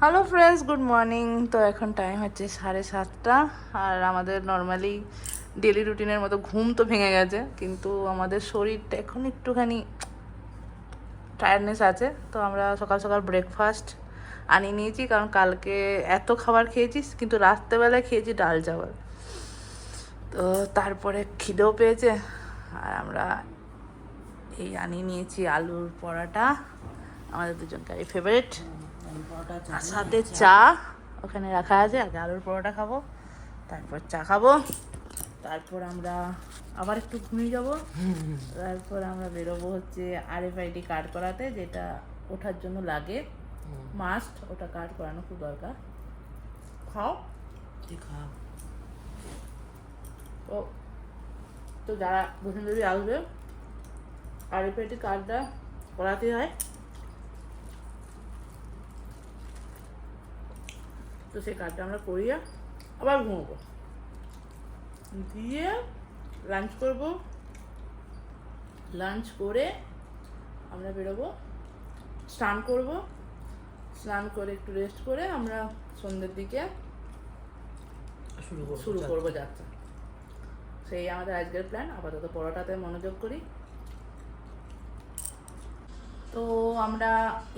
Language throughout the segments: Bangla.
Hello friends, good morning. তো এখন টাইম হচ্ছে 7:30, আর আমাদের নর্মালি ডেলি রুটিনের মতো ঘুম তো ভেঙে গেছে, কিন্তু আমাদের শরীরটা এখন একটুখানি টায়ার্ডনেস আছে। তো আমরা সকাল সকাল ব্রেকফাস্ট আনিয়ে নিয়েছি, কারণ কালকে এত খাবার খেয়েছিস, কিন্তু রাত্রেবেলায় খেয়েছি ডাল চাওয়াল। তো তারপরে খিদেও পেয়েছে, আর আমরা এই আনিয়ে নিয়েছি আলুর পরোটা, আমাদের দুজনকারই ফেভারিট, আর সাথে চা ওখানে রাখা আছে। আগে আলুর পরোটা খাবো, তারপর চা খাবো, তারপর আমরা আবার একটু ঘুমিয়ে যাবো। তারপর আমরা বেরোবো হচ্ছে RFID কার্ড করাতে, যেটা ওঠার জন্য লাগে মাস্ট, ওটা কার্ড করানো খুব দরকার। খাও খাও। তো যারা বসুন্ধরী আসবে RFID কার্ডটা করাতে হয়। তো সেই কাজটা আমরা করিয়ে আবার ঘুমোবো, দিয়ে লাঞ্চ করব। লাঞ্চ করে আমরা বেরোবো, স্নান করব, স্নান করে একটু রেস্ট করে আমরা সন্ধ্যের দিকে শুরু করবো যাত্রা। সেই আমাদের আজকের প্ল্যান। আপাতত পরোটাতে মনোযোগ করি। তো আমরা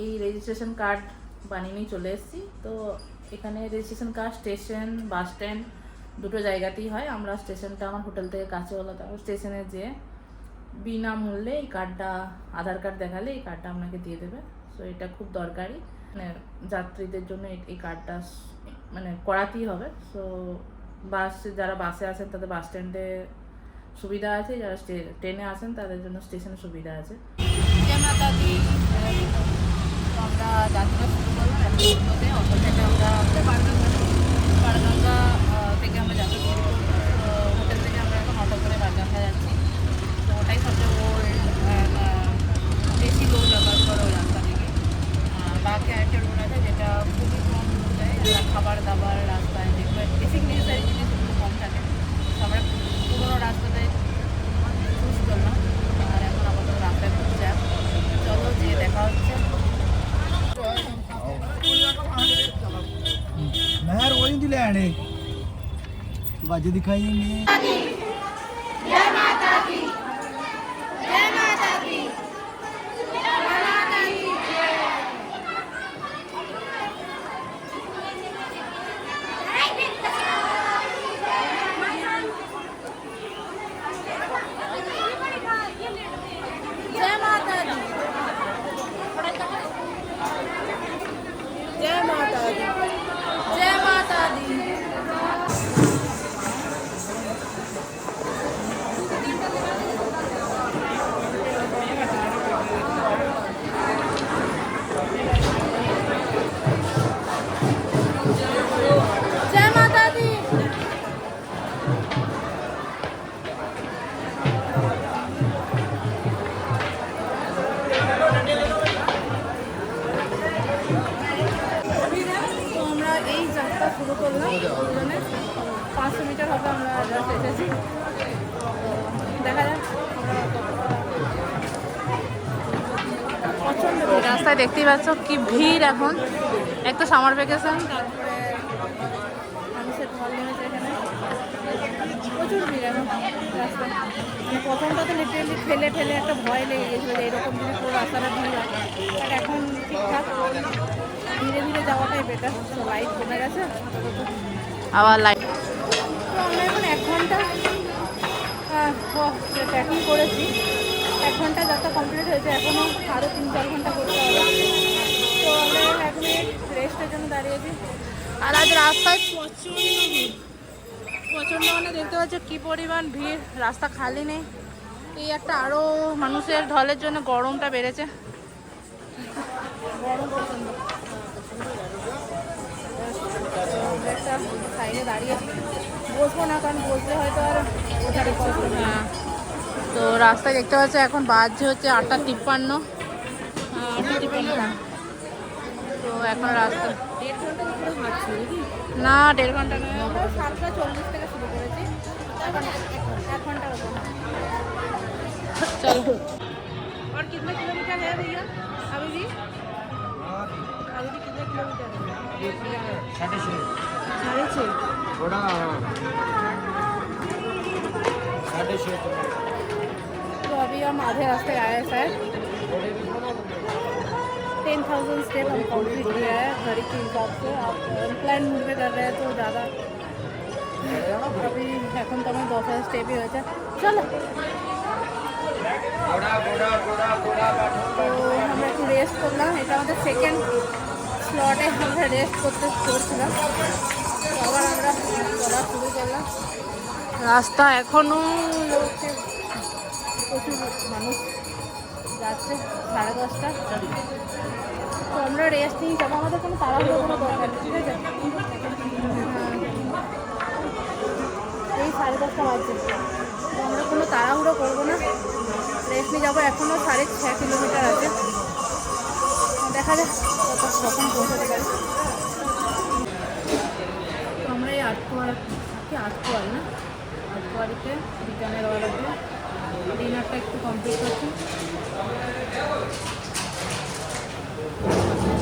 এই রেজিস্ট্রেশন কার্ড বানিয়ে নিয়ে চলে এসেছি। তো এখানে registration card station, bus stand দুটো জায়গাতেই হয়। আমরা স্টেশনটা আমার হোটেল থেকে কাছে হলো, তারপর স্টেশনে যেয়ে বিনামূল্যে এই কার্ডটা, আধার কার্ড দেখালে এই কার্ডটা আপনাকে দিয়ে দেবে। সো এটা খুব দরকারি, মানে যাত্রীদের জন্য এই কার্ডটা মানে করাতেই হবে। সো যারা বাসে আসেন তাদের বাস স্ট্যান্ডে সুবিধা আছে, যারা ট্রেনে আসেন তাদের জন্য স্টেশনে সুবিধা আছে। তো আমরা যাত্রা শুরু করলাম এখন অটোতে। অটো থেকে আমরা বারগঙ্গা থেকে আমরা যাত্রা শুরু করবো। হোটেল থেকে আমরা এখন অটো করে বারগঙ্গা যাচ্ছি। তো ওটাই সবচেয়ে ওল্ড, বেশি লোক যাতায়াত করে ওই রাস্তা থেকে। বাকি আরেকটা রোড আছে যেটা খুবই কম লোক যায়, খাবার দাবার রাস্তায় যেগুলো বেসিক নেসেসারি জিনিস সেগুলো কম থাকে। তো আমরা পুরোনো রাস্তাতে চুজ করলাম, আর এখন আমাদের রাস্তায় ঘুরতে যাব। চলো, যে দেখা হচ্ছে। नहर वही दिले आने बाजे दिखाएंगे। जय माता दी, जय माता दी, जय माता दी। जय माता दी, जय माता दी, जय माता दी। जय माता दी। তো আমরা এই যাত্রা শুরু করলাম, দুজনে 500 মিটার হবে আমরা জাস্ট এসেছি। দেখা যাক প্রচন্ড রাস্তায় দেখতেই পাচ্ছ কি ভিড় এখন, এক তো সামার ভ্যাকেশন, তারপরে মানুষের ঢল নেমেছে এখানে, প্রচুর ভিড় এখন রাস্তায়। মানে প্রথমটাতে লিটারেলি ঠেলে ঠেলে একটা ভয় লেগে গেছিলো যে এরকম যদি পুরো রাস্তাটা ভিড় হয়, বাট এখন ঠিকঠাক ধীরে ধীরে যাওয়াটাই বেটার। তো লাইট কমে গেছে আবার লাইট। তো আমরা এখন 1 ঘন্টা ট্রেকিং করেছি, 1 ঘন্টা যাত্রা কমপ্লিট হয়েছে, এখনও আরও 3-4 ঘন্টা করতে হবে। তো আমরা 1 মিনিট রেস্টের জন্য দাঁড়িয়েছি। আর আজ রাস্তায় প্রচণ্ড ভিড়, প্রচণ্ড মানে দেখতে পাচ্ছ কী পরিমাণ ভিড়, রাস্তা খালি নেই। এই একটা আরও মানুষের ঢলের জন্য গরমটা বেড়েছে। গরম প্রচণ্ড। আমরা একটা সাইডে দাঁড়িয়েছি, বসবো না, কারণ বসলে হয়তো আর ওঠার ইচ্ছা করবে না। তো রাস্তায় দেখতে পাচ্ছ এখন বাজছে হচ্ছে 8:53। 8:53। তো এখন রাস্তা 1.5 ঘন্টা করে হাঁটছি নাকি? না, 1.5 ঘন্টা নয়। আমরা 7:40 থেকে শুরু করেছি, এখন 1 ঘন্টার ওপর। চলো। और कितने किलोमीटर है भैया अभी भी? अभी भी कितने किलोमीटर है? साढ़े 6 6:30 थोड़ा साढ़े 6 तो अभी हम आधे रास्ते आए हैं शायद 10,000 स्टेप हम कंप्लीट किया है घड़ी के हिसाब से। आप इंक्लाइन मूड पे कर रहे हैं तो ज़्यादा अभी এখন তো আমার 10,000 স্টেপই হয়েছে। চলো তো আমরা একটু রেস্ট করলাম, এটা আমাদের সেকেন্ড স্লটে আমরা রেস্ট করছিলাম, তো আবার আমরা চলা শুরু করলাম। রাস্তা এখনো হচ্ছে প্রচুর মানুষ যাচ্ছে 10:30। তো আমরা রেস্ট নিয়ে যাবো, আমাদের কোনো তাড়াহুড়ো কোনো দরকার নেই, ঠিক আছে? এই 10:30 বাজছে, তো আমরা কোনো তাড়াহুড়ো করবো না, রেস্ট নিয়ে যাবো। এখনও 6.5 কিলোমিটার আছে, দেখা যাক কখন পৌঁছাতে পারি। তো আমরা এই আটকোয়ারিতে বিকানের ওয়ালাতে ডিনারটা একটু কমপ্লিট করছি।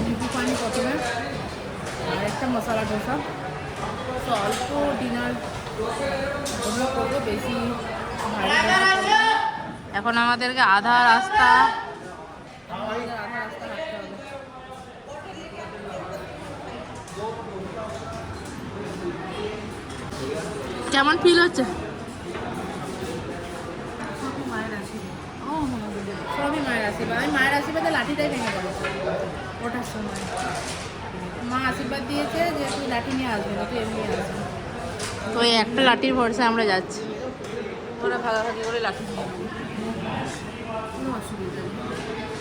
নিম্বু পানি প্রথমে আর একটা মশলা ডোসা, তো অল্প ডিনার ওগুলো করবো, বেশি ভারী করবো না। এখন আমাদেরকে আধা রাস্তা আমাদের আধা রাস্তা হাঁটতে হবে। কেমন ফিল হচ্ছে? সবই মায়ের আশীর্বাদ, আমি মায়ের আশীর্বাদে লাঠিটাই ভেঙে গেল ওঠার সময়। মা আশীর্বাদ দিয়েছে যে তুই লাঠি নিয়ে আসবি না, তুই এমনি আসবি। তো এই একটা লাঠির ভরসা আমরা যাচ্ছি, ওরা ভাগাভাগি করে লাঠি নিয়ে নেবো। কোনো অসুবিধা নেই।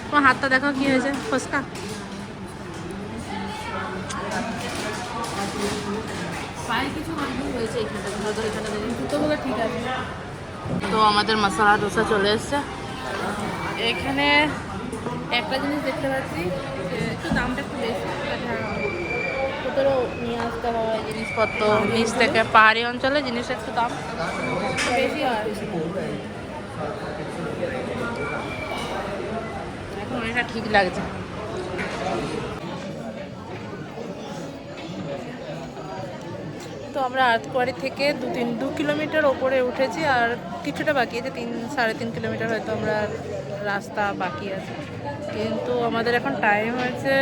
তোমার হাতটা দেখো কি হয়েছে, ফসকা। পায়ে কিছু হাতগুলো হয়েছে এখানটা, ধরে এখানে জুতোগুলো ঠিক আছে। তো আমাদের মশলা ডোসা চলে এসছে। এখানে একটা জিনিস দেখতে পাচ্ছি যে একটু দামটা একটু বেশি, কোথাও নিয়ে আসতে হয় জিনিসপত্র নিচ থেকে, পাহাড়ি অঞ্চলে জিনিসের একটু দাম বেশি হয়। এখন এটা ঠিক লাগছে। তো আমরা আর্থকোয়ারি থেকে 2 কিলোমিটার ওপরে উঠেছি, আর কিছুটা বাকি আছে, 3-3.5 কিলোমিটার হয়তো আমরা রাস্তা বাকি আছে। কিন্তু আমাদের এখন টাইম হয়েছে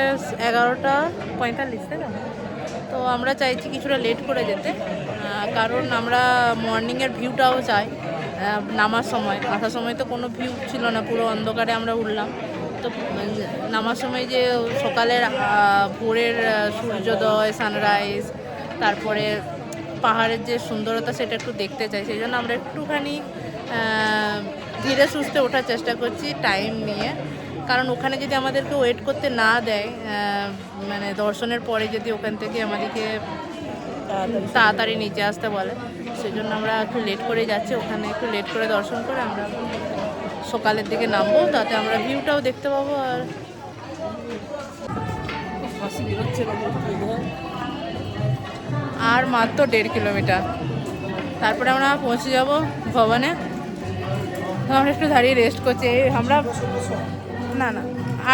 11:45, তাই না? তো আমরা চাইছি কিছুটা লেট করে যেতে, কারণ আমরা মর্নিংয়ের ভিউটাও চাই। নামার সময়, আসার সময় তো কোনো ভিউ ছিল না, পুরো অন্ধকারে আমরা উঠলাম। তো নামার সময় যে সকালের ভোরের সূর্যোদয়, সানরাইজ, তারপরে পাহাড়ের যে সুন্দরতা সেটা একটু দেখতে চাই, সেই জন্য আমরা একটুখানি ধীরে সুস্থে ওঠার চেষ্টা করছি টাইম নিয়ে। কারণ ওখানে যদি আমাদেরকে ওয়েট করতে না দেয়, মানে দর্শনের পরে যদি ওখান থেকে আমাদেরকে তাড়াতাড়ি নিচে আসতে বলে, সেই জন্য আমরা একটু লেট করে যাচ্ছি। ওখানে একটু লেট করে দর্শন করে আমরা সকালের দিকে নামবো, তাতে আমরা ভিউটাও দেখতে পাবো। আর মাত্র 1.5 কিলোমিটার, তারপরে আমরা পৌঁছে যাব ভবনে। আমরা একটু দাঁড়িয়ে রেস্ট করছি। আমরা না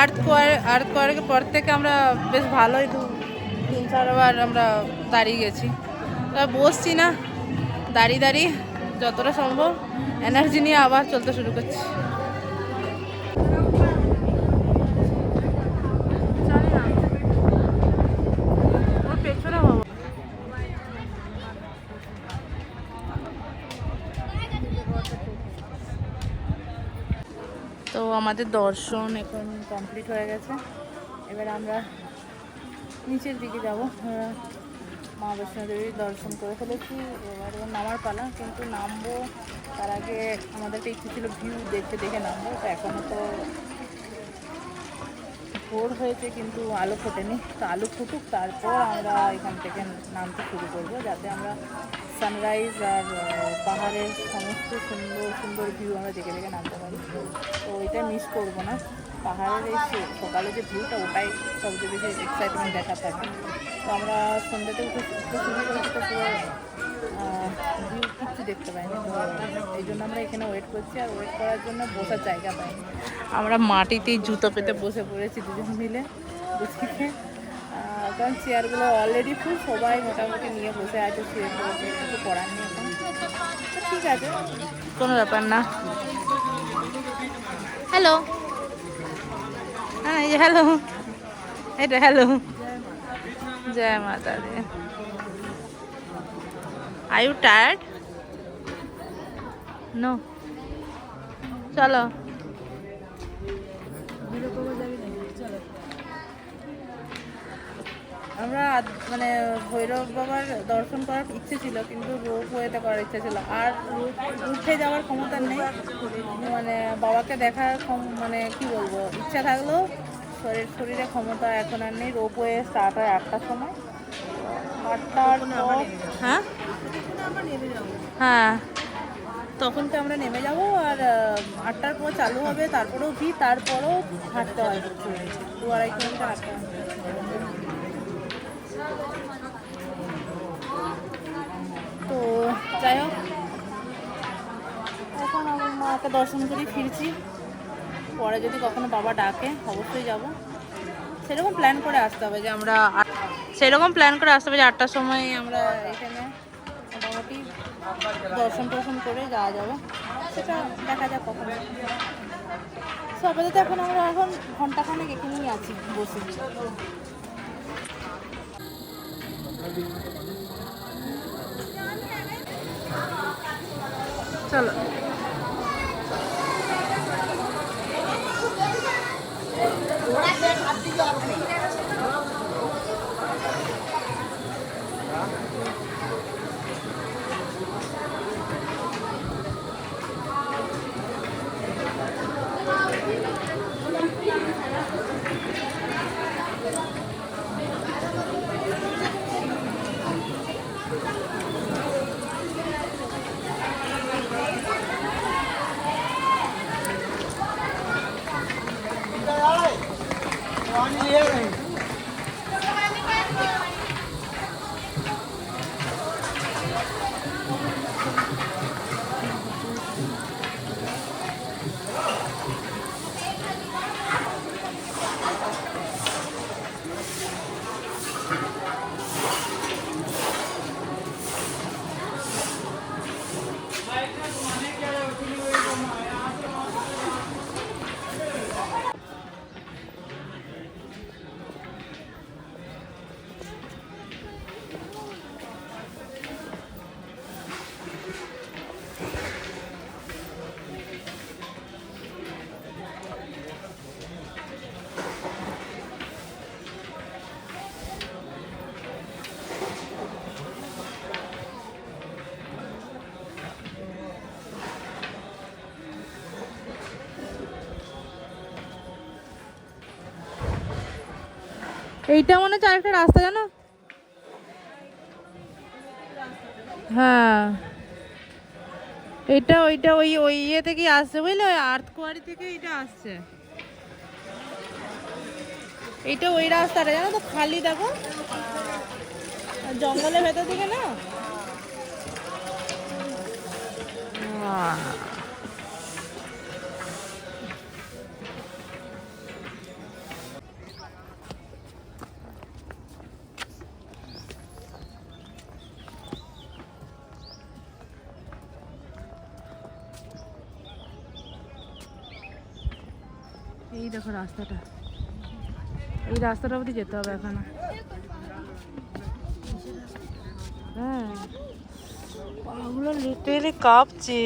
আর্থকোয়ারির পর থেকে আমরা বেশ ভালোই 3-4 বার আমরা দাঁড়িয়ে গেছি। বসছি না, দাঁড়িয়ে যতটা সম্ভব এনার্জি নিয়ে আবার চলতে শুরু করছি। পেছনে বাবা, তো আমাদের দর্শন এখন কমপ্লিট হয়ে গেছে। এবার আমরা নিচের দিকে যাব। মা বৈষ্ণো দেবীর দর্শন করে ফেলেছি, এবার নামার পালা। কিন্তু নামবো তার আগে আমাদেরকে ইচ্ছে ছিল ভিউ দেখে নামবো। তো এখনও তো ভোর হয়েছে কিন্তু আলো ফোটেনি, তো আলো ফুটুক, তারপর আমরা এখান থেকে নামতে শুরু করবো, যাতে আমরা সানরাইজ আর পাহাড়ের সমস্ত সুন্দর ভিউ আমরা দেখে নামতে পারি। তো ওইটা মিস করবো না। পাহাড়ের এই সকালে যে ভিউটা, ওটাই সবচেয়ে বেশি এক্সাইটমেন্ট দেখা থাকে। তো আমরা সন্ধ্যাতে উঠে শুরু করেছি, তো পুরো ভিউ কিচ্ছু দেখতে পাইনি। তো এই জন্য আমরা এখানে ওয়েট করছি, আর ওয়েট করার জন্য বসার জায়গা পাইনি। আমরা মাটিতেই জুতো পেতে বসে পড়েছি দুজন মিলে, বুঝিয়ে কারণ চেয়ারগুলো অলরেডি ফুল, সবাই মোটামুটি নিয়ে বসে আছে, শুয়ে পড়েছে, কিছু করার নেই এখন। তো ঠিক আছে, কোনো ব্যাপার না। হ্যালো, হ্যাঁ এই যে হ্যালো, এটা হ্যালো, জয় মাতা দি। Are you tired? নো, চলো। আমরা মানে ভৈরব বাবার দর্শন করার ইচ্ছে ছিল, কিন্তু রোপ ওয়েতে করার ইচ্ছে ছিল, আর উঠে যাওয়ার ক্ষমতা নেই। মানে বাবাকে দেখার মানে কি বলবো, ইচ্ছা থাকলেও শরীরে ক্ষমতা এখন আর নেই। রোপ ওয়ে স্টার্ট হয় 8টার সময়, 8টার পর হ্যাঁ হ্যাঁ, তখন তো আমরা নেমে যাব। আর 8টার পর চালু হবে, তারপরেও ভিড়, তারপরেও হাঁটতে হয়, 2-2.5 কিলোমিটার হাঁটতে হয়। তো যাই হোক, এখন আমার মাকে দর্শন করে ফিরছি। পরে যদি কখনো বাবা ডাকে অবশ্যই যাব। সেরকম প্ল্যান করে আসতে হবে যে আমরা সেরকম প্ল্যান করে আসতে হবে যে 8টার সময়। আমরা এখানে মোটামুটি দর্শন করে যাওয়া যাবে, সেটা দেখা যাক কখন। আপাতত এখন আমরা ঘন্টাখানেক এখানেই আছি বসে। চলো। पानी ले रहे हैं। এইটা মনে হচ্ছে আরেকটা রাস্তা, জানো? হ্যাঁ, এটা ওইটা ওই ওই ইয়ে থেকে আসছে, বুঝলে? ওই আর্থ কোয়ারি থেকে এটা আসছে। এইটা ওই রাস্তাটা, জানো তো, খালি দেখো, জঙ্গলের ভেতর দিকে না। এই দেখো রাস্তাটা, এই রাস্তাটা অবধি যেতে হবে এখন। হ্যাঁ, পাগুলো লিটারেলি কাঁপছে।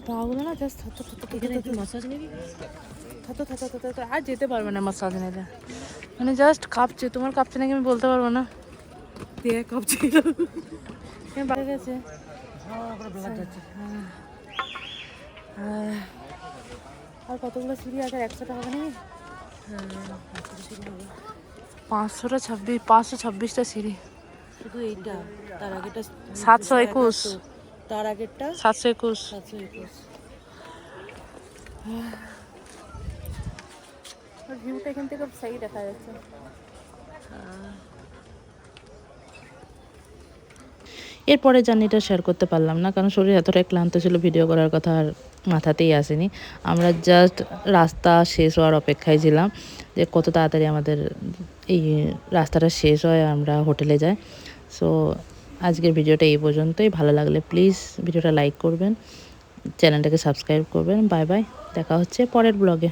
পাগুলো না জাস্ট মাসাজ নিবি, আর যেতে পারবে না মাসাজ নিলে, মানে জাস্ট কাঁপছে। তোমার কাঁপছে নাকি আমি বলতে পারবো না, দিয়ে কাঁপছে। বাড়ি গেছে। আর কতগুলো সিঁড়ি আছে? 100 টাকা নেই? 526টা সিঁড়ি। শুধু এইটা, তার আগেটা 721, তার আগেরটা 721। 721। আর ভিউটা এখান থেকে সেই দেখা যাচ্ছে। এরপরে জার্নিটা শেয়ার করতে পারলাম না, কারণ শরীর এতটাই ক্লান্ত ছিল, ভিডিও করার কথা আর মাথাতেই আসেনি। আমরা জাস্ট রাস্তা শেষ হওয়ার অপেক্ষায় ছিলাম যে কত তাড়াতাড়ি আমাদের এই রাস্তাটা শেষ হয় আমরা হোটেলে যাই। সো আজকের ভিডিওটা এই পর্যন্তই। ভালো লাগলে প্লিজ ভিডিওটা লাইক করবেন, চ্যানেলটাকে সাবস্ক্রাইব করবেন। বাই বাই, দেখা হচ্ছে পরের ব্লগে।